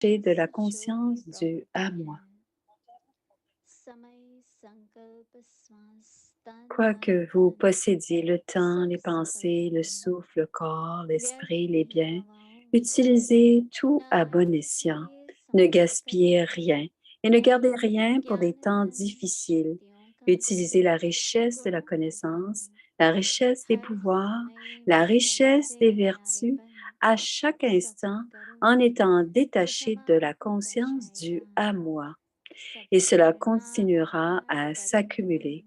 de la conscience du à moi. Quoi que vous possédiez, le temps, les pensées, le souffle, le corps, l'esprit, les biens, utilisez tout à bon escient. Ne gaspillez rien et ne gardez rien pour des temps difficiles. Utilisez la richesse de la connaissance, la richesse des pouvoirs, la richesse des vertus à chaque instant en étant détaché de la conscience du à moi. Et cela continuera à s'accumuler.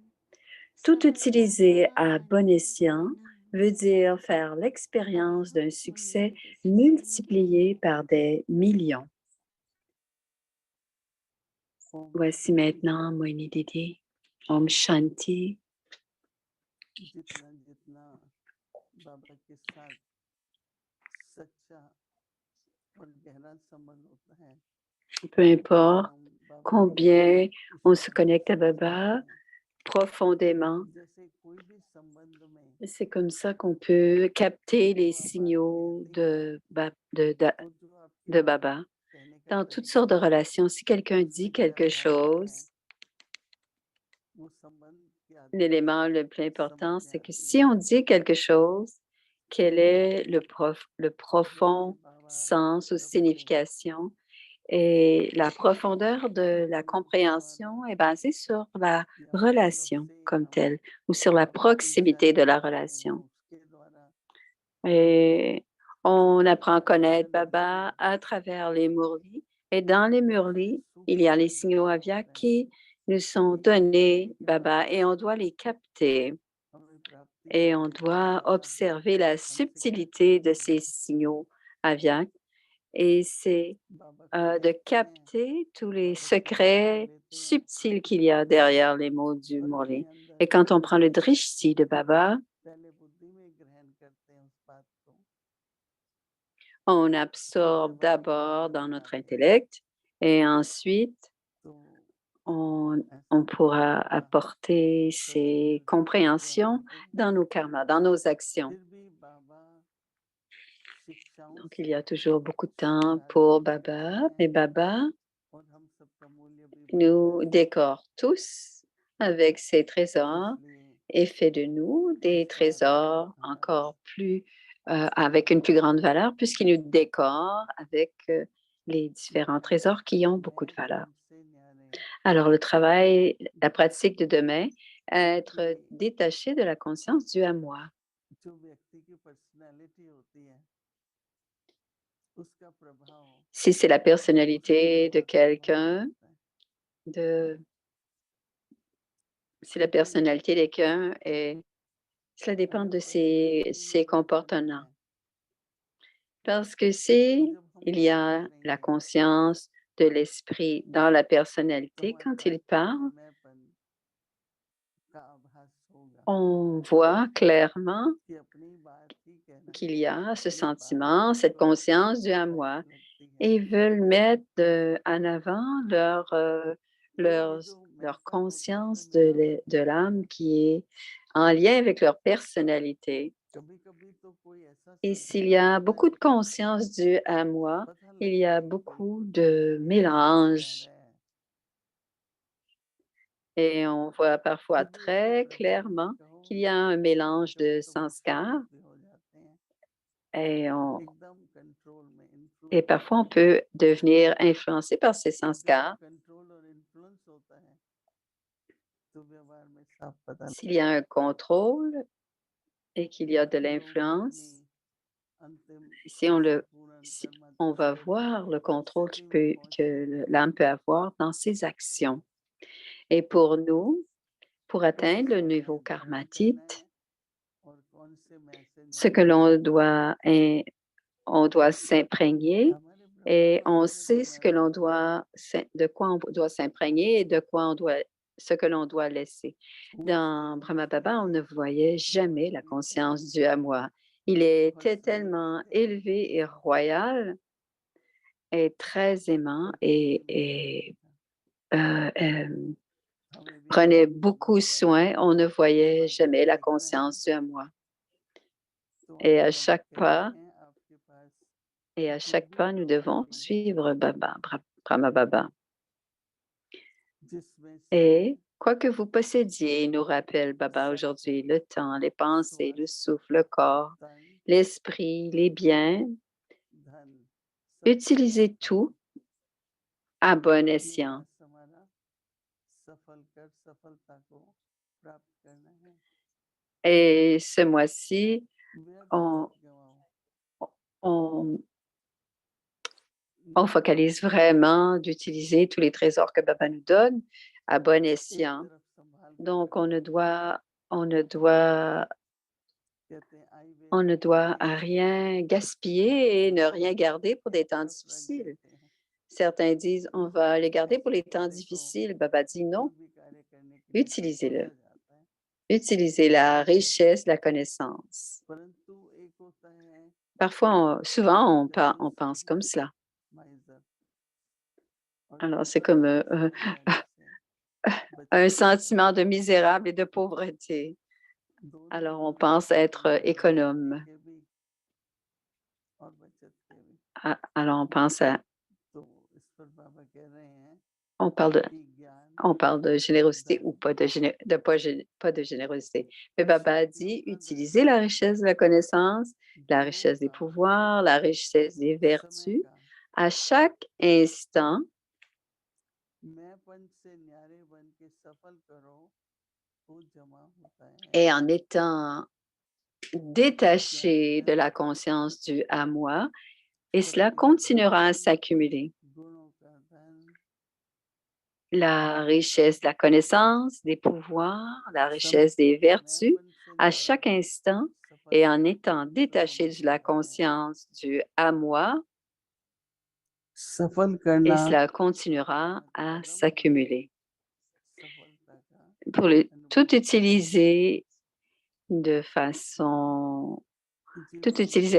Tout utiliser à bon escient veut dire faire l'expérience d'un succès multiplié par des millions. Voici maintenant Moini Didi. Om Shanti. जितना जितना बाबा के साथ सच्चा और गहरा संबंध होता है, Peu importe हम बाबा combien इस on se तरह connecte à समझते Baba हैं profondément, कि जैसे कोई भी संबंध में c'est comme ça qu'on peut capter les जो आप बात signaux कहते हैं और जो आपके de Baba. कहने का Dans toutes तरीका sortes de है, relations, si quelqu'un उससे dit क्या quelque भावना है, chose, वो संबंध के आधार l'élément से le plus समझ important, में c'est que आती si है। on dit quelque chose, quel est le जब भी profond बाबा हमारी sens ou तरफ से signification. Et la profondeur de la जो हमारा compréhension est basée sur la या पूर्व relation से comme हम telle ou sur la बाबा की proximité de जानकारी la लेते हैं, relation. उसके द्वारा Et on जो apprend à connaître आज्ञा मिलती Baba है à travers les murlis. Et dans les उससे murlis, il y a सूक्ष्म les में signaux दृष्टा avia होते हैं qui nous sont कि आज्ञा donnés, के Baba, द्वारा et on doit les capter. हमें प्राप्ति Et on होती है और doit बाबा observer la हमसे subtilité कहते de हैं, ces signaux avia. Et c'est बाबा को de देखते हैं, capter tous les बाबा की आज्ञा secrets लेते हैं subtils qu'il y a derrière les mots du और अपने Murli. अंदर Et quand on prend le drishti de Baba, पहले बुद्धि में ग्रहण करते हैं उस बात को, on फिर absorbe जब आप बाबा d'abord में dans notre जाते हैं intellect et ensuite तो on ऐसा लगता pourra है वाह, apporter सच में ces मुझे तो compréhensions ग्रहण हुई। dans nos karmas, dans nos actions. फिर भी बाबा शिक्षाओं Donc, il y से a toujours beaucoup de temps pour शिक्षार्थी बनते Baba, हैं mais Baba और हम सबका मूल्य भी बढ़ता nous है, décore tous avec ses trésors इसलिए et fait de nous des विस्तार होगा trésors हमारा encore plus, avec une plus grande valeur, puisqu'il nous décore avec les différents इसलिए trésors qui ont beaucoup मैं de valeur. हमसे न्यारे Alors, le travail, la pratique de demain, être क्योंकि détaché de la conscience du à moi. जो व्यक्ति की पर्सनैलिटी होती है उसका प्रभाव Si c'est la उसके personnalité de व्यवहार पर होने quelqu'un, लगता है, de, si la क्योंकि personnalité de quelqu'un est, cela dépend अगर de पर्सनैलिटी ses में जागृति comportements. है Parce que तो si जब हम il y बात a la करेंगे conscience de l'esprit dans la तो personnalité, हमारे quand il पास parle, मैंपन का आभास होगा on voit clairement कि अपनी बात ही कहना qu'il y चाहिए, a ce ये बात sentiment, cette तो आपको conscience du à moi, राइट लगती है। et ils veulent mettre en avant तो ये leur, जो leur मैंपन होता है इसमें conscience मिलावट de होती है। l'âme qui est en lien avec leur personnalité. कभी कभी तो कोई ऐसा Et s'il y संतुलन a होता beaucoup है de conscience du à moi, पता il y लगता a है कि कोई beaucoup de कहाँ से आ mélange. रहा है, Et on voit parfois फिर भी उसके très प्रभाव में clairement कहो qu'il y a un कभी mélange कभी de तो बहुत sanskars ऊपरे हो जाते हैं, et, एकदम कंट्रोल में et इन्फ्लुएंस parfois on होते हैं। peut devenir influencé par ces और जब sanskars. कंट्रोल और इन्फ्लुएंस होता है तो व्यवहार में साफ पता S'il y a un contrôle et qu'il y a de लोग अपनी l'influence, अंतिम si on इच्छा le, पूर्ण si करना on va चाहते हैं voir le उस contrôle स्थिति में que पहुंचने के l'âme लिए peut avoir dans ses actions. Et pour nous, pour उस atteindre le समय niveau ग्रहण करना karmatite, है और कौन से मैसेज ce que हमें l'on लेने हैं। doit, on doit s'imprégner हमारे ब्रह्मा et on बाबा ने sait ce que बताया l'on doit, de quoi on doit s'imprégner et de quoi on doit, ce que l'on doit laisser. पूछते Dans हैं Brahma Baba, on ne voyait Baba jamais la जी क्या conscience du है, à moi. Il était हंसते हुए tellement कहते हैं élevé et royal et très aimant पर कोई लेना नहीं था, euh, euh, हमें भी prenait ग्रहण beaucoup करना soin. चाहिए, On ne voyait Baba jamais la देखते हैं conscience du à moi. तो Et à बाबा chaque कहते pas, हैं आपके पास Et à chaque pas, nous devons suivre Baba, Brahma Baba. Et quoi que vous possédiez, nous rappelle Baba aujourd'hui, le temps, les pensées, le souffle, le corps, l'esprit, les biens, utilisez tout à bon escient. Et ce mois-ci, on focalise vraiment d'utiliser tous les trésors que Baba nous donne à bon escient. Donc, on ne doit à rien gaspiller et ne rien garder pour des temps difficiles. Certains disent, on va les garder pour les temps difficiles. Baba dit non, utilisez-le. Utilisez la richesse de la connaissance. Parfois, souvent, on pense comme cela. Alors, c'est comme un sentiment de misérable et de pauvreté. Alors, on pense être économe. Alors, on parle de générosité ou pas de générosité. Mais Baba dit, utilisez la richesse de la connaissance, la richesse des pouvoirs, la richesse des vertus à chaque instant. Et en étant détaché de la conscience du à moi, et cela continuera à s'accumuler. La richesse de la connaissance, des pouvoirs, la richesse des vertus à chaque instant et en étant détaché de la conscience du à moi, et cela continuera à s'accumuler. Pour tout utiliser à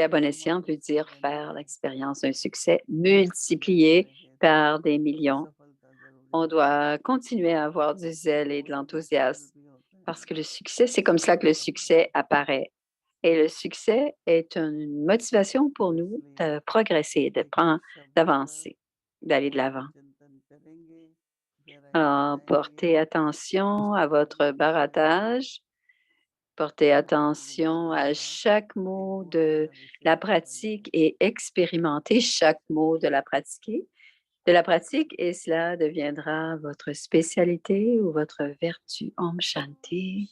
bon escient veut dire faire l'expérience d'un succès multiplié par des millions. On doit continuer à avoir du zèle et de l'enthousiasme parce que le succès, c'est comme ça que le succès apparaît. Et le succès est une motivation pour nous de progresser, d'avancer, d'aller de l'avant. Alors, portez attention à votre barattage. Portez attention à chaque mot de la pratique et expérimentez chaque mot de la pratique et cela deviendra votre spécialité ou votre vertu. Om Shanti.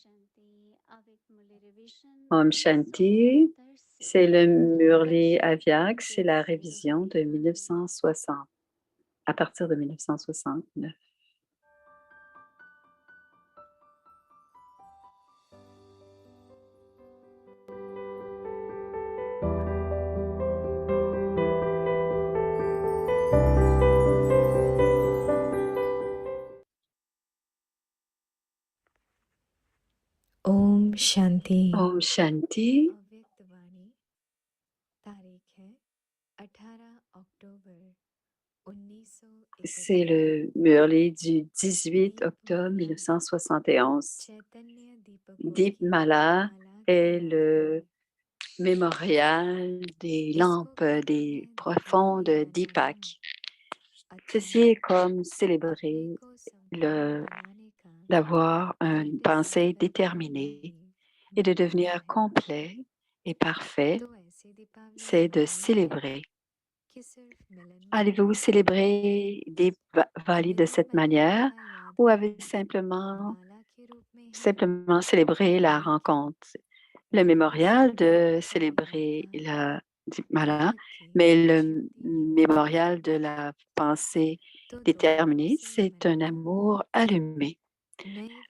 Om Shanti, c'est le Murli Aviak, c'est la révision de 1960, à partir de 1969. Om Shanti. Om Shanti. C'est le Murli du 18 octobre 1971. Deepmala est le mémorial des lampes des profondes Deepak. Ceci est comme célébrer d'avoir une pensée déterminée et de devenir complet et parfait, c'est de célébrer. Allez-vous célébrer Diwali de cette manière ou avez simplement célébrer la rencontre? Le mémorial de célébrer la Deepmala, mais le mémorial de la pensée déterminée, c'est un amour allumé.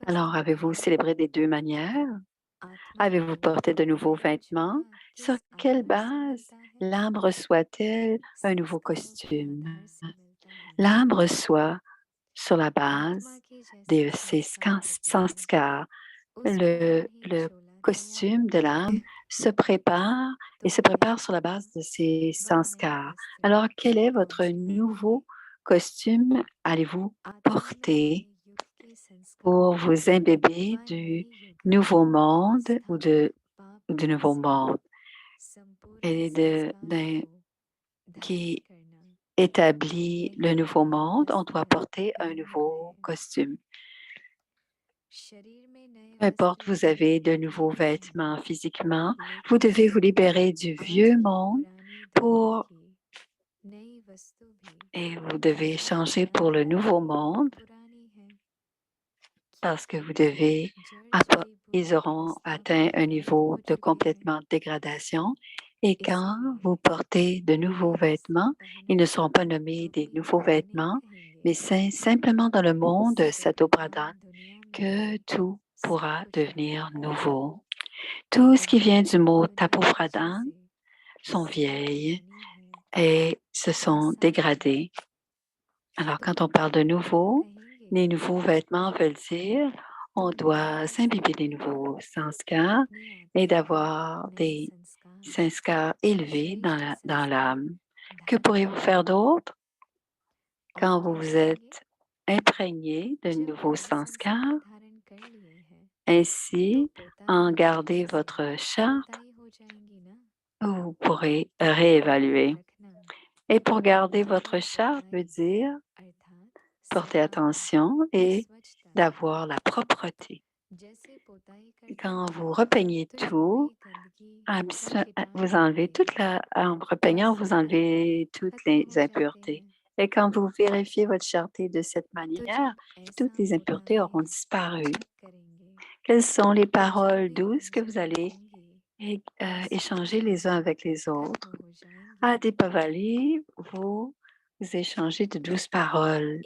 Alors, avez-vous célébré des deux manières? Avez-vous porté de nouveaux vêtements? Sur quelle base l'âme reçoit-elle un nouveau costume? L'âme reçoit sur la base de ses sanskars. Le costume de l'âme se prépare sur la base de ses sanskars. Alors, quel est votre nouveau costume allez-vous porter pour vous imbiber du nouveau monde ou du nouveau monde et qui établit le nouveau monde, on doit porter un nouveau costume. Peu importe, vous avez de nouveaux vêtements physiquement, vous devez vous libérer du vieux monde et vous devez changer pour le nouveau monde parce que ils auront atteint un niveau de complètement dégradation. Et quand vous portez de nouveaux vêtements, ils ne seront pas nommés des nouveaux vêtements, mais c'est simplement dans le monde Sato Pradhan que tout pourra devenir nouveau. Tout ce qui vient du mot Tapo Pradhan sont vieilles et se sont dégradées. Alors, quand on parle de nouveau, les nouveaux vêtements veulent dire on doit s'imbiber des nouveaux sanskars et d'avoir des sanskars élevés dans l'âme. Que pourriez-vous faire d'autre quand vous vous êtes imprégné de nouveaux sanskars? Ainsi, en garder votre charte, vous pourrez réévaluer. Et pour garder votre charte veut dire porter attention et d'avoir la propreté. Quand vous repeignez tout, vous enlevez en repeignant, vous enlevez toutes les impuretés. Et quand vous vérifiez votre charté de cette manière, toutes les impuretés auront disparu. Quelles sont les paroles douces que vous allez échanger les uns avec les autres? À Deepavali, vous échangez de douces paroles.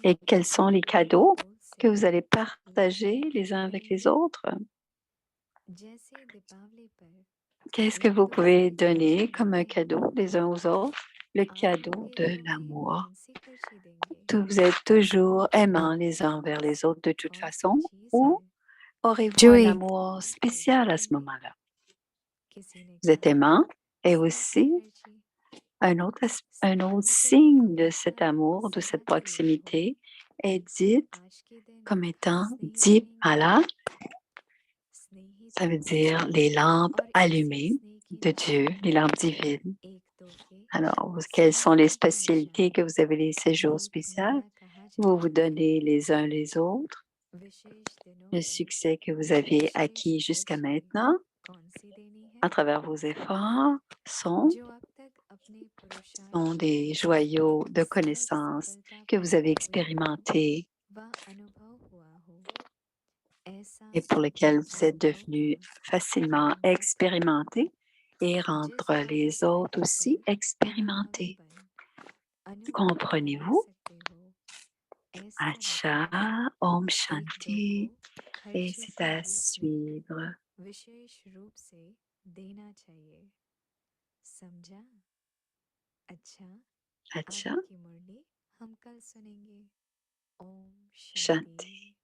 Et quels sont les cadeaux que vous allez partager les uns avec les autres? Qu'est-ce que vous pouvez donner comme un cadeau les uns aux autres? Le cadeau de l'amour. Vous êtes toujours aimants les uns envers les autres de toute façon, ou aurez-vous un Joey, amour spécial à ce moment-là? Vous êtes aimant et aussi un autre signe de cet amour, de cette proximité est dit comme étant Deepala. Ça veut dire les lampes allumées de Dieu, les lampes divines. Alors, quelles sont les spécialités que vous avez les séjours spéciaux? Vous vous donnez les uns les autres le succès que vous avez acquis jusqu'à maintenant à travers vos efforts sont des joyaux de connaissances que vous avez expérimentés et pour lesquels vous êtes devenus facilement expérimentés et rendre les autres aussi expérimentés. Comprenez-vous? Acha, Om Shanti, et c'est à suivre. Acha, Shanti.